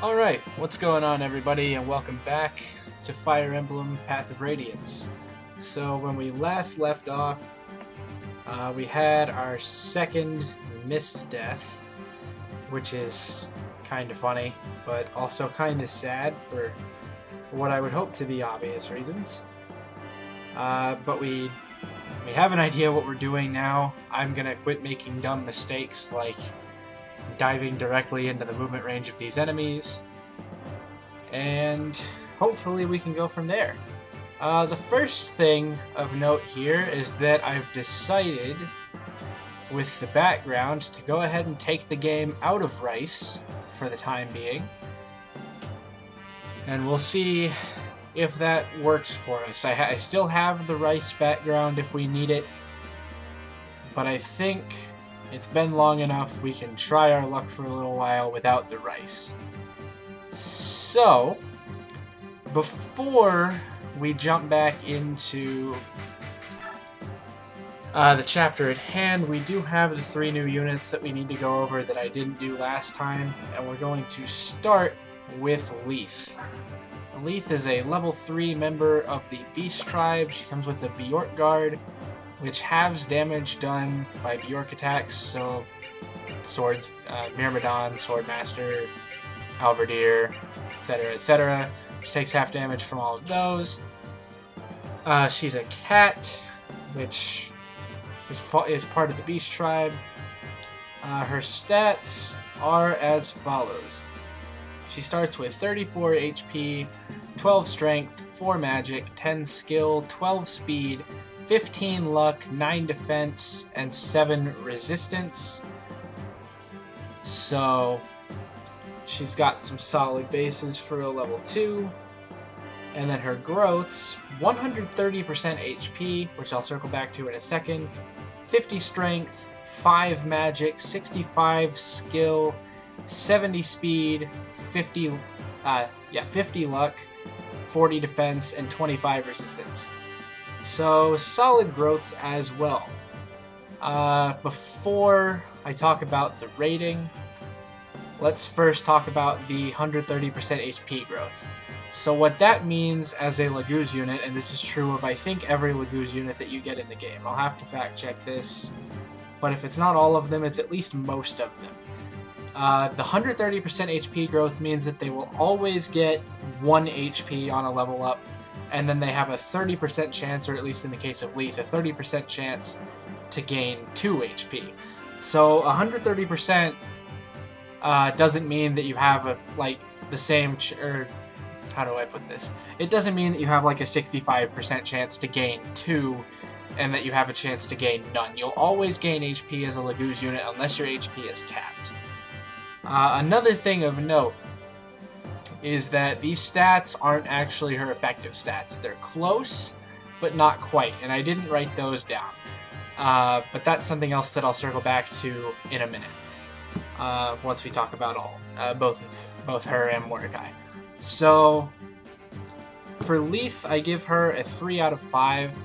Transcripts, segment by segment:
Alright, what's going on everybody, and welcome back to Fire Emblem Path of Radiance. So when we last left off, we had our second missed death, which is kind of funny, but also kind of sad for what I would hope to be obvious reasons. But we have an idea what we're doing now. I'm gonna quit making dumb mistakes like diving directly into the movement range of these enemies, and hopefully we can go from there. The first thing of note here is that I've decided with the background to go ahead and take the game out of Rice for the time being, and we'll see if that works for us. I still have the Rice background if we need it, but I think it's been long enough we can try our luck for a little while without the Rice. So, before we jump back into the chapter at hand, we do have the 3 new units that we need to go over that I didn't do last time, and we're going to start with Leith. Leith is a level 3 member of the Beast Tribe. She comes with a Bjork Guard, which halves damage done by Bjork attacks, so swords, Myrmidon, Swordmaster, Halberdier, etc., etc. She takes half damage from all of those. She's a cat, which is part of the Beast Tribe. Her stats are as follows. She starts with 34 HP, 12 Strength, 4 Magic, 10 Skill, 12 Speed, 15 Luck, 9 Defense, and 7 Resistance. So she's got some solid bases for a level 2. And then her growths, 130% HP, which I'll circle back to in a second, 50 Strength, 5 Magic, 65 Skill, 70 Speed, 50 Luck, 40 Defense, and 25 Resistance. So solid growths as well. Before I talk about the rating, let's first talk about the 130% HP growth. So what that means as a Laguz unit, and this is true of I think every Laguz unit that you get in the game, I'll have to fact check this, but if it's not all of them, it's at least most of them. The 130% HP growth means that they will always get 1 HP on a level up, and then they have a 30% chance, or at least in the case of Leith, a 30% chance to gain 2 HP. So 130% doesn't mean that you have the same, or how do I put this? It doesn't mean that you have like a 65% chance to gain 2, and that you have a chance to gain none. You'll always gain HP as a Laguz unit unless your HP is capped. Another thing of note is that these stats aren't actually her effective stats. They're close, but not quite, and I didn't write those down. But that's something else that I'll circle back to in a minute, once we talk about both her and Mordecai. So, for Leith, I give her a 3 out of 5.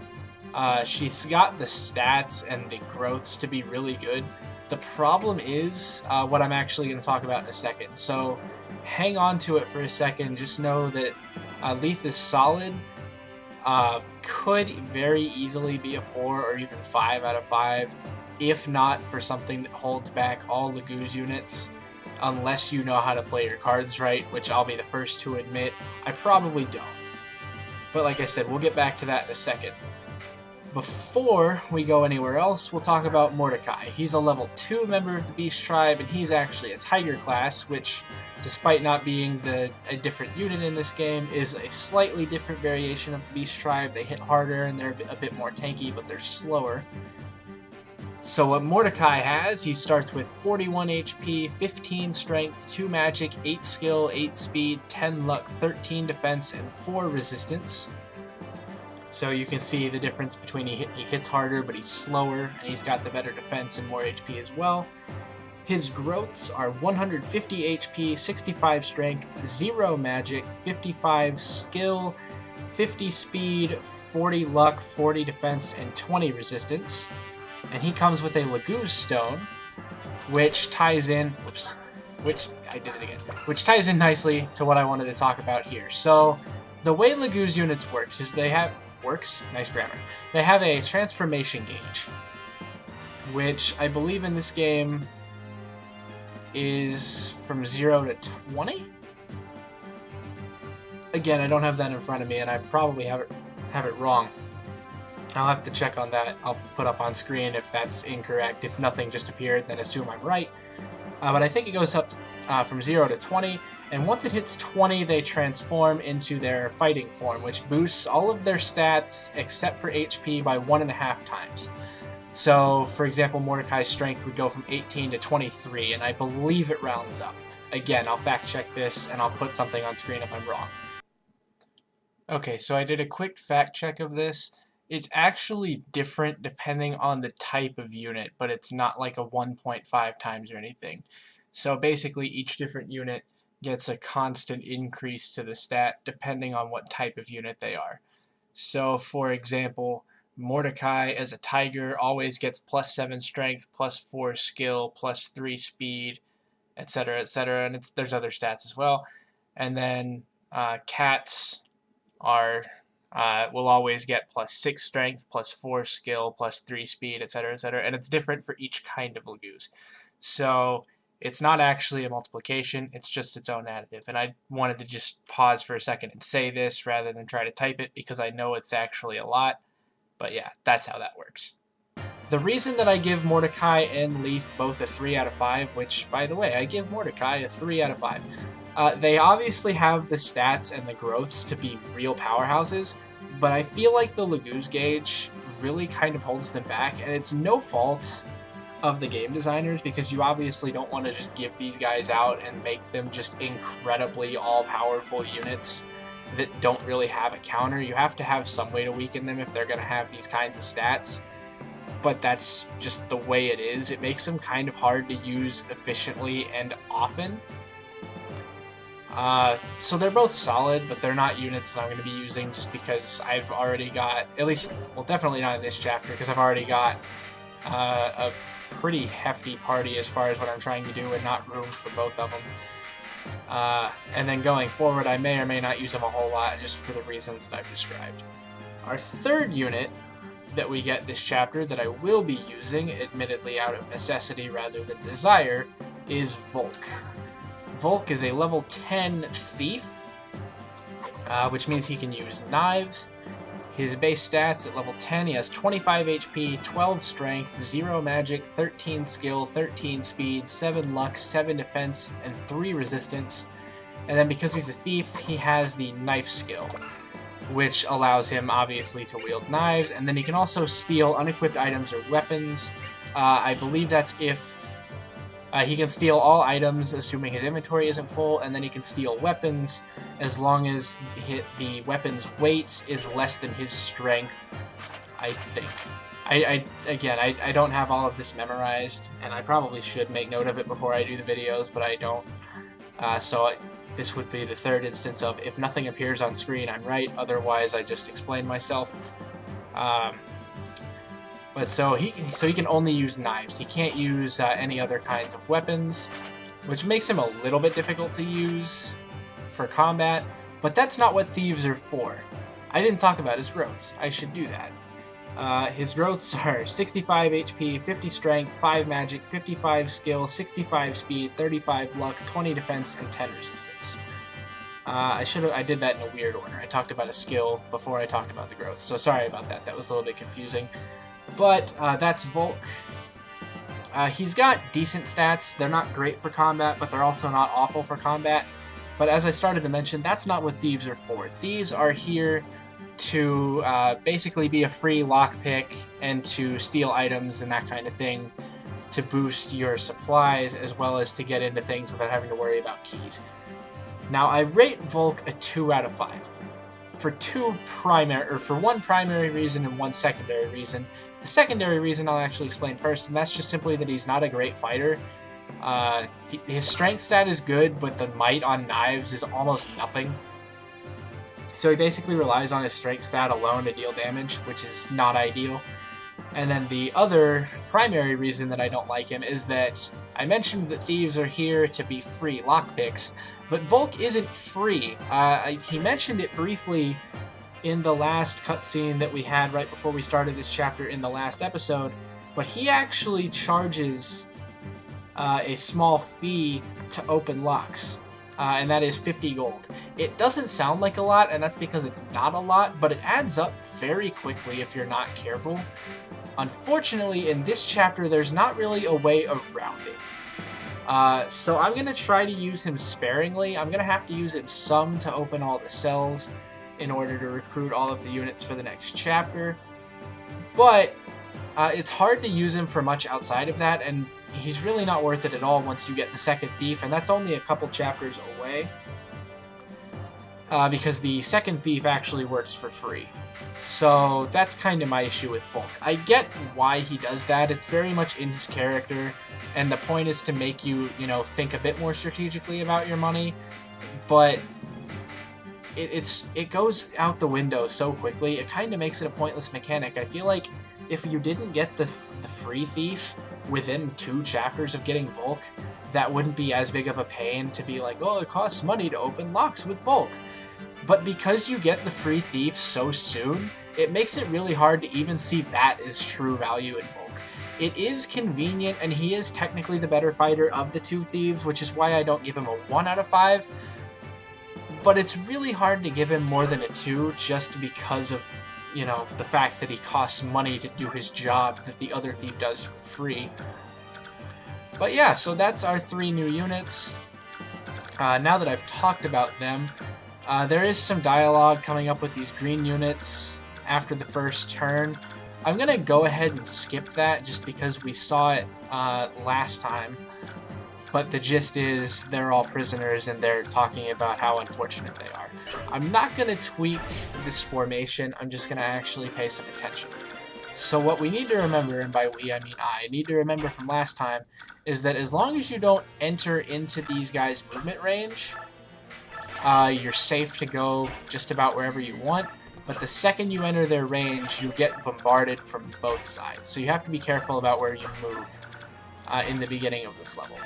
She's got the stats and the growths to be really good. The problem is what I'm actually going to talk about in a second. So hang on to it for a second. Just know that Leith is solid. Could very easily be a 4 or even 5 out of 5, if not for something that holds back all Laguz units, unless you know how to play your cards right, which I'll be the first to admit I probably don't. But like I said, we'll get back to that in a second. Before we go anywhere else, we'll talk about Mordecai. He's a level 2 member of the Beast Tribe, and he's actually a Tiger class, which, despite not being a different unit in this game, is a slightly different variation of the Beast Tribe. They hit harder, and they're a bit more tanky, but they're slower. So what Mordecai has, he starts with 41 HP, 15 Strength, 2 Magic, 8 Skill, 8 Speed, 10 Luck, 13 Defense, and 4 Resistance. So you can see the difference between he hits harder, but he's slower, and he's got the better defense and more HP as well. His growths are 150 HP, 65 Strength, 0 Magic, 55 Skill, 50 Speed, 40 Luck, 40 Defense, and 20 Resistance. And he comes with a Laguz Stone, which ties in, which I did it again. Which ties in nicely to what I wanted to talk about here. So, the way Laguz units works is they have... Nice grammar. They have a transformation gauge, which I believe in this game is from 0 to 20? Again, I don't have that in front of me, and I probably have it wrong. I'll have to check on that. I'll put up on screen if that's incorrect. If nothing just appeared, then assume I'm right. But I think it goes up from 0 to 20, and once it hits 20, they transform into their fighting form, which boosts all of their stats except for HP by 1.5 times. So, for example, Mordecai's strength would go from 18 to 23, and I believe it rounds up. Again, I'll fact check this, and I'll put something on screen if I'm wrong. Okay, so I did a quick fact check of this. It's actually different depending on the type of unit, but it's not like a 1.5 times or anything. So basically, each different unit gets a constant increase to the stat depending on what type of unit they are. So, for example, Mordecai as a tiger always gets +7 strength, +4 skill, +3 speed, etc., etc., and there's other stats as well. And then cats will always get +6 strength, +4 skill, +3 speed, etc., etc., and it's different for each kind of Laguz. So it's not actually a multiplication, it's just its own additive. And I wanted to just pause for a second and say this rather than try to type it because I know it's actually a lot. But yeah, that's how that works. The reason that I give Mordecai and Leith both a 3 out of 5, which, by the way, I give Mordecai a 3 out of 5. They obviously have the stats and the growths to be real powerhouses, but I feel like the Laguz gauge really kind of holds them back, and it's no fault of the game designers because you obviously don't want to just give these guys out and make them just incredibly all-powerful units that don't really have a counter. You have to have some way to weaken them if they're going to have these kinds of stats, but that's just the way it is. It makes them kind of hard to use efficiently and often. So they're both solid, but they're not units that I'm going to be using just because I've already got, at least, well, definitely not in this chapter, because I've already got a pretty hefty party as far as what I'm trying to do and not room for both of them. And then going forward, I may or may not use them a whole lot just for the reasons that I've described. Our third unit that we get this chapter that I will be using, admittedly out of necessity rather than desire, is Volk. Volk is a level 10 thief, which means he can use knives. His base stats at level 10, he has 25 HP, 12 strength, 0 magic, 13 skill, 13 speed, 7 luck, 7 defense, and 3 resistance. And then because he's a thief, he has the knife skill, which allows him obviously to wield knives, and then he can also steal unequipped items or weapons. I believe that's if he can steal all items assuming his inventory isn't full, and then he can steal weapons as long as the weapon's weight is less than his strength, I think. I don't have all of this memorized, and I probably should make note of it before I do the videos, but I don't. This would be the third instance of if nothing appears on screen, I'm right, otherwise I just explain myself. But so he can only use knives. He can't use any other kinds of weapons, which makes him a little bit difficult to use for combat, but that's not what thieves are for. I didn't talk about his growths. I should do that. His growths are 65 HP, 50 strength, 5 magic, 55 skill, 65 speed, 35 luck, 20 defense, and 10 resistance. I did that in a weird order. I talked about a skill before I talked about the growth, so sorry about that. That was a little bit confusing. But that's Volk. He's got decent stats. They're not great for combat, but they're also not awful for combat. But as I started to mention, that's not what thieves are for. Thieves are here to basically be a free lockpick and to steal items and that kind of thing to boost your supplies as well as to get into things without having to worry about keys. Now, I rate Volk a 2 out of 5 for one primary reason and one secondary reason. The secondary reason I'll actually explain first, and that's just simply that he's not a great fighter. His strength stat is good, but the might on knives is almost nothing. So he basically relies on his strength stat alone to deal damage, which is not ideal. And then the other primary reason that I don't like him is that I mentioned that thieves are here to be free lockpicks, but Volk isn't free. He mentioned it briefly in the last cutscene that we had right before we started this chapter in the last episode, but he actually charges a small fee to open locks, and that is 50 gold. It doesn't sound like a lot, and that's because it's not a lot, but it adds up very quickly if you're not careful. Unfortunately, in this chapter, there's not really a way around it. So I'm going to try to use him sparingly. I'm going to have to use him some to open all the cells in order to recruit all of the units for the next chapter. But it's hard to use him for much outside of that, and he's really not worth it at all once you get the second thief, and that's only a couple chapters away. Because the second thief actually works for free. So that's kind of my issue with Volk. I get why he does that. It's very much in his character, and the point is to make you, think a bit more strategically about your money, but it goes out the window so quickly. It kind of makes it a pointless mechanic. I feel like if you didn't get the free thief within 2 chapters of getting Volk, that wouldn't be as big of a pain to be like, oh, it costs money to open locks with Volk. But because you get the free thief so soon, it makes it really hard to even see that as true value in Volk. It is convenient, and he is technically the better fighter of the 2 thieves, which is why I don't give him a 1 out of 5. But it's really hard to give him more than a 2 just because of, the fact that he costs money to do his job that the other thief does for free. But yeah, so that's our 3 new units. Now that I've talked about them, there is some dialogue coming up with these green units after the first turn. I'm going to go ahead and skip that just because we saw it last time. But the gist is they're all prisoners and they're talking about how unfortunate they are. I'm not going to tweak this formation, I'm just going to actually pay some attention. So what we need to remember, and by we I mean I, need to remember from last time, is that as long as you don't enter into these guys' movement range, you're safe to go just about wherever you want, but the second you enter their range, you get bombarded from both sides. So you have to be careful about where you move in the beginning of this level.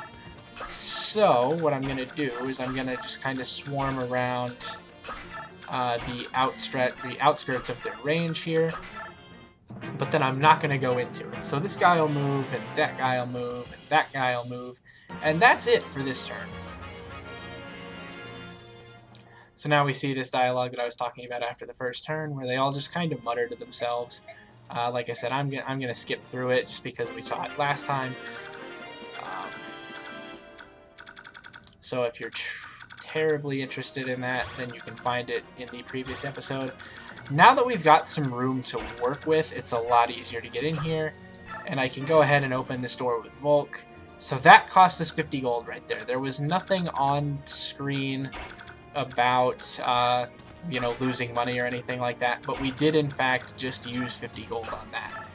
So what I'm going to do is I'm going to just kind of swarm around the outskirts of their range here, but then I'm not going to go into it. So this guy will move, and that guy will move, and that guy will move, and that's it for this turn. So now we see this dialogue that I was talking about after the first turn, where they all just kind of mutter to themselves. Like I said, I'm gonna skip through it just because we saw it last time. So if you're terribly interested in that, then you can find it in the previous episode. Now that we've got some room to work with, it's a lot easier to get in here, and I can go ahead and open this door with Volk. So that cost us 50 gold right there. There was nothing on screen about losing money or anything like that, but we did in fact just use 50 gold on that.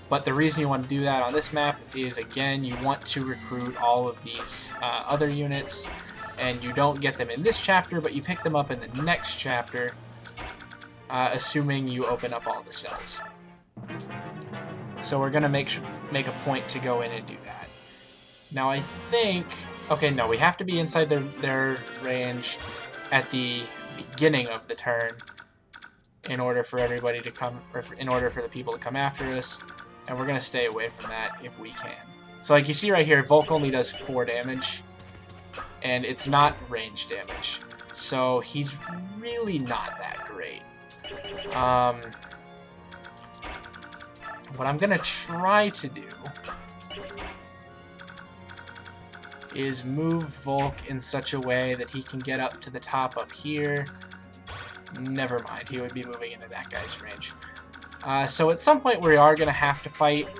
But the reason you want to do that on this map is, again, you want to recruit all of these other units, and you don't get them in this chapter, but you pick them up in the next chapter, assuming you open up all the cells. So we're going to make a point to go in and do that. Now I think... Okay, no, we have to be inside their range at the beginning of the turn in order for everybody to come, or in order for the people to come after us, and we're going to stay away from that if we can. So like you see right here, Volk only does 4 damage, and it's not range damage, so he's really not that great. What I'm going to try to do is move Volk in such a way that he can get up to the top up here. Never mind, he would be moving into that guy's range. So at some point we are going to have to fight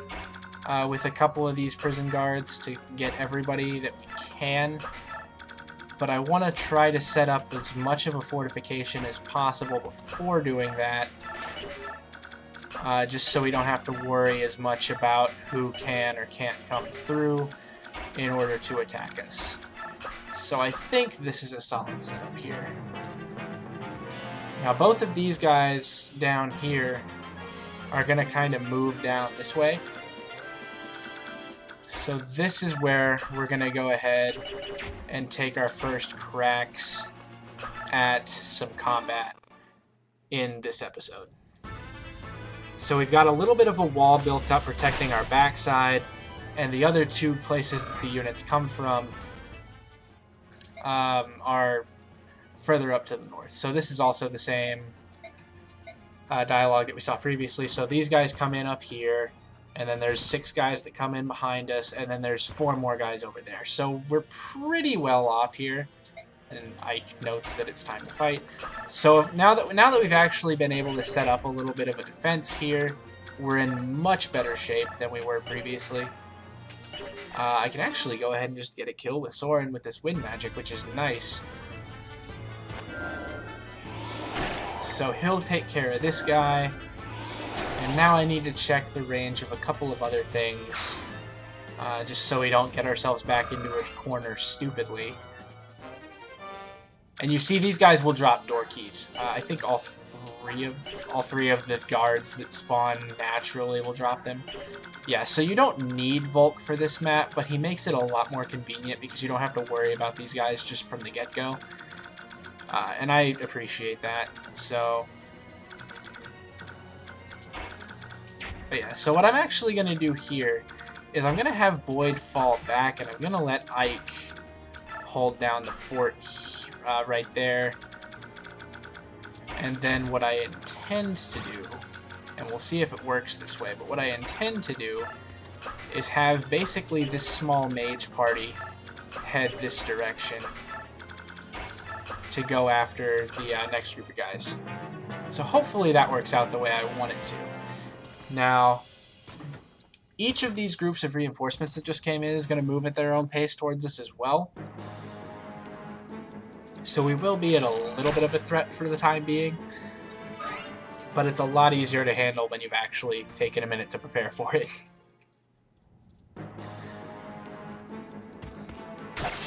with a couple of these prison guards to get everybody that we can. But I want to try to set up as much of a fortification as possible before doing that. Just so we don't have to worry as much about who can or can't come through in order to attack us. So I think this is a solid setup here. Now both of these guys down here are going to kind of move down this way. So this is where we're going to go ahead and take our first cracks at some combat in this episode. So we've got a little bit of a wall built up protecting our backside, and the other two places that the units come from are further up to the north. So this is also the same dialogue that we saw previously. So these guys come in up here, and then there's 6 guys that come in behind us, and then there's 4 more guys over there. So we're pretty well off here. And Ike notes that it's time to fight. So now that we've actually been able to set up a little bit of a defense here, we're in much better shape than we were previously. I can actually go ahead and just get a kill with Soren with this wind magic, which is nice. So he'll take care of this guy. And now I need to check the range of a couple of other things, just so we don't get ourselves back into a corner stupidly. And you see these guys will drop door keys. I think all three of the guards that spawn naturally will drop them. Yeah, so you don't need Volk for this map, but he makes it a lot more convenient because you don't have to worry about these guys just from the get-go. And I appreciate that. So, but yeah, so what I'm actually going to do here is I'm going to have Boyd fall back, and I'm going to let Ike hold down the fort right there. And then what I intend to do, and we'll see if it works this way, but what I intend to do is have basically this small mage party head this direction to go after the next group of guys. So hopefully that works out the way I want it to. Now, each of these groups of reinforcements that just came in is going to move at their own pace towards us as well. So we will be at a little bit of a threat for the time being, but it's a lot easier to handle when you've actually taken a minute to prepare for it.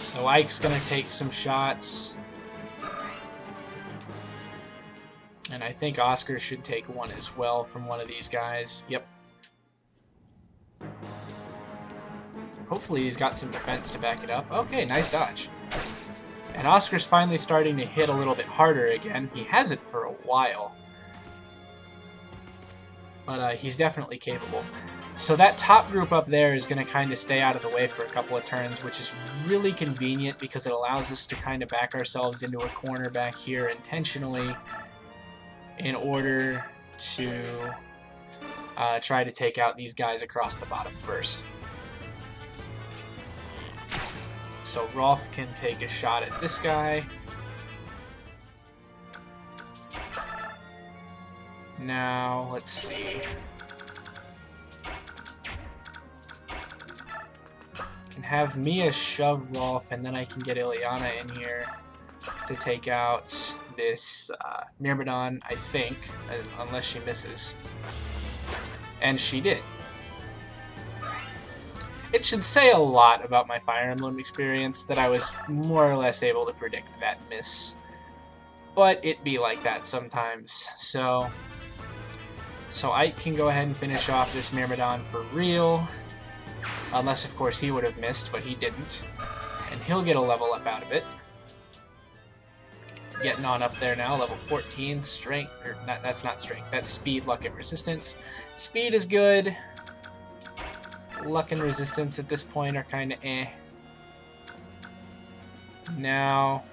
So Ike's going to take some shots, and I think Oscar should take one as well from one of these guys. Yep. Hopefully he's got some defense to back it up. Okay, nice dodge. And Oscar's finally starting to hit a little bit harder again. He hasn't for a while, but he's definitely capable. So that top group up there is going to kind of stay out of the way for a couple of turns, which is really convenient because it allows us to kind of back ourselves into a corner back here intentionally in order to try to take out these guys across the bottom first. So Rolf can take a shot at this guy. Now, let's see. Can have Mia shove Rolf, and then I can get Ileana in here to take out this Myrmidon, I think, unless she misses. And she did. It should say a lot about my Fire Emblem experience that I was more or less able to predict that miss. But it be like that sometimes. So Ike can go ahead and finish off this Myrmidon for real. Unless, of course, he would have missed, but he didn't. And he'll get a level up out of it. Getting on up there now, level 14, strength, or not, that's not strength, that's speed, luck, and resistance. Speed is good. Luck and resistance at this point are kind of eh. Now,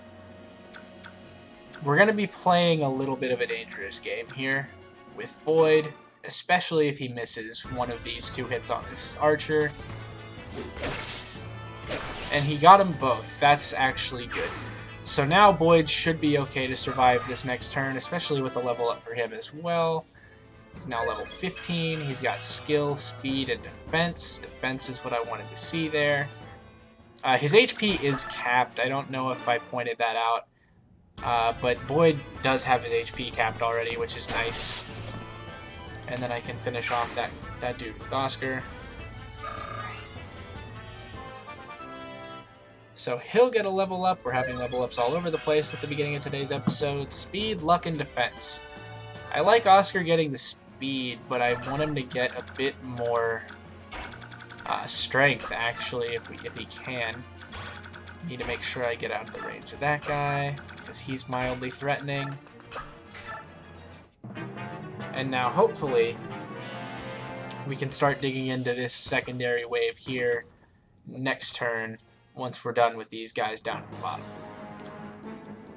we're going to be playing a little bit of a dangerous game here with Boyd, especially if he misses one of these 2 hits on this archer. And he got them both. That's actually good. So now Boyd should be okay to survive this next turn, especially with the level up for him as well. He's now level 15. He's got skill, speed, and defense. Defense is what I wanted to see there. His HP is capped. I don't know if I pointed that out. But Boyd does have his HP capped already, which is nice. And then I can finish off that dude with Oscar. So he'll get a level up. We're having level ups all over the place at the beginning of today's episode. Speed, luck, and defense. I like Oscar getting the speed, but I want him to get a bit more strength, actually, if he can. Need to make sure I get out of the range of that guy, because he's mildly threatening. And now, hopefully, we can start digging into this secondary wave here next turn, once we're done with these guys down at the bottom.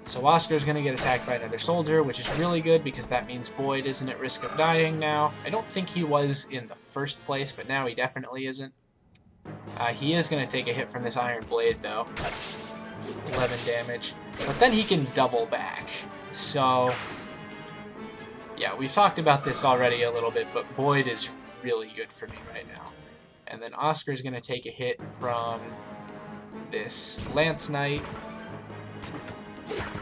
So Oscar's going to get attacked by another soldier, which is really good because that means Boyd isn't at risk of dying now. I don't think he was in the first place, but now he definitely isn't. He is going to take a hit from this Iron Blade, though. 11 damage. But then he can double back. So, yeah, we've talked about this already a little bit, but Boyd is really good for me right now. And then Oscar's going to take a hit from this Lance Knight.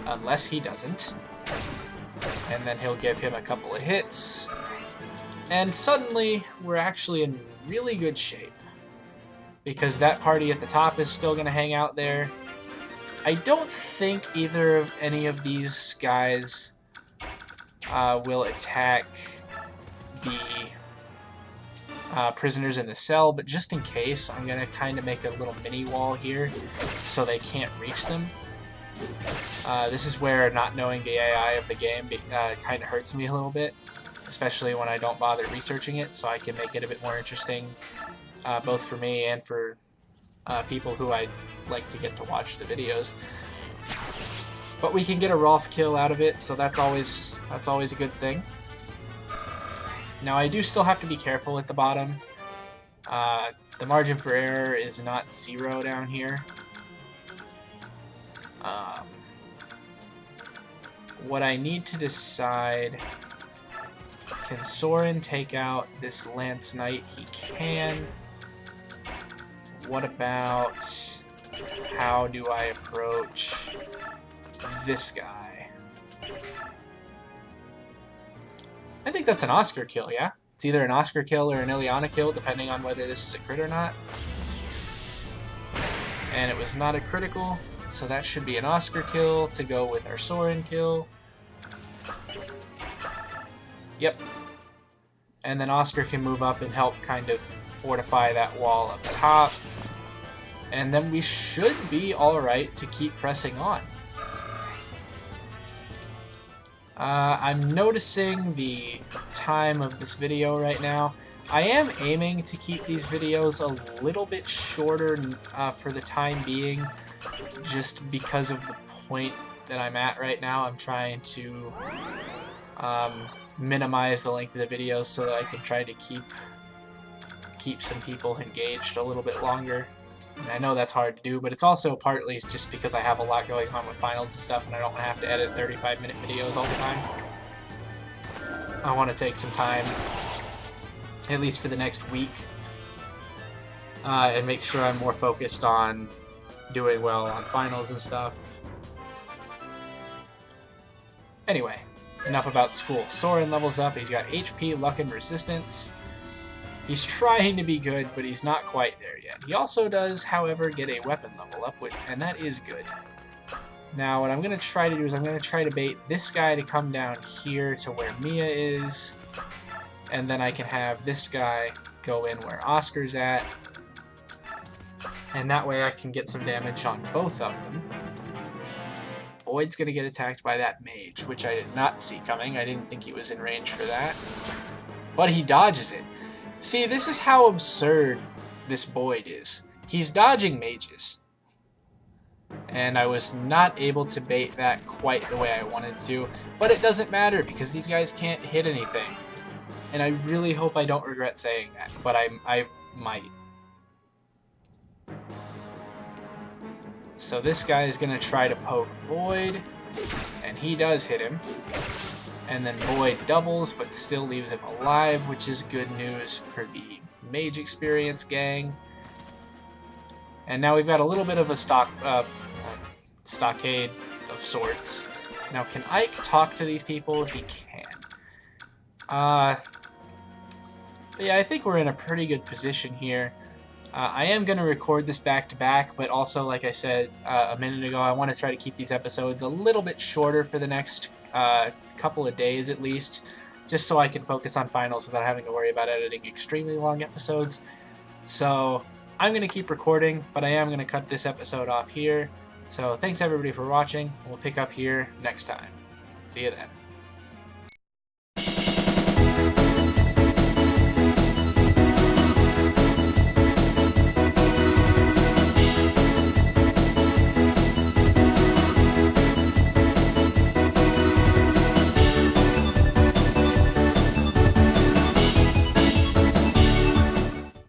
Unless he doesn't. And then he'll give him a couple of hits. And suddenly, we're actually in really good shape. Because that party at the top is still going to hang out there. I don't think either of any of these guys will attack the prisoners in the cell, but just in case, I'm going to kind of make a little mini wall here so they can't reach them. This is where not knowing the AI of the game kind of hurts me a little bit, especially when I don't bother researching it, so I can make it a bit more interesting, both for me and for people who I like to get to watch the videos. But we can get a Rolf kill out of it, so that's always a good thing. Now I do still have to be careful at the bottom. The margin for error is not 0 down here. What I need to decide, can Soren take out this Lance Knight? He can. What about, how do I approach this guy? I think that's an Oscar kill, yeah? It's either an Oscar kill or an Ileana kill, depending on whether this is a crit or not. And it was not a critical, so that should be an Oscar kill to go with our Soren kill. Yep. And then Oscar can move up and help kind of fortify that wall up top. And then we should be alright to keep pressing on. I'm noticing the time of this video right now. I am aiming to keep these videos a little bit shorter for the time being, just because of the point that I'm at right now. I'm trying to minimize the length of the videos so that I can try to keep some people engaged a little bit longer. And I know that's hard to do, but it's also partly just because I have a lot going on with finals and stuff, and I don't want to have to edit 35-minute videos all the time. I want to take some time, at least for the next week, and make sure I'm more focused on doing well on finals and stuff. Anyway, enough about school. Soren levels up. He's got HP, luck, and resistance. He's trying to be good, but he's not quite there yet. He also does, however, get a weapon level up, and that is good. Now, what I'm going to try to do is I'm going to try to bait this guy to come down here to where Mia is, and then I can have this guy go in where Oscar's at, and that way I can get some damage on both of them. Boyd's going to get attacked by that mage, which I did not see coming. I didn't think he was in range for that. But he dodges it. See, this is how absurd this Boyd is. He's dodging mages. And I was not able to bait that quite the way I wanted to. But it doesn't matter, because these guys can't hit anything. And I really hope I don't regret saying that, but I might. So this guy is going to try to poke Boyd, and he does hit him. And then Boyd doubles, but still leaves him alive, which is good news for the mage experience gang. And now we've got a little bit of a stockade of sorts. Now, can Ike talk to these people? He can. But yeah, I think we're in a pretty good position here. I am going to record this back-to-back, but also, like I said a minute ago, I want to try to keep these episodes a little bit shorter for the next couple of days at least, just so I can focus on finals without having to worry about editing extremely long episodes. So I'm going to keep recording, but I am going to cut this episode off here. So thanks everybody for watching. We'll pick up here next time. See you then.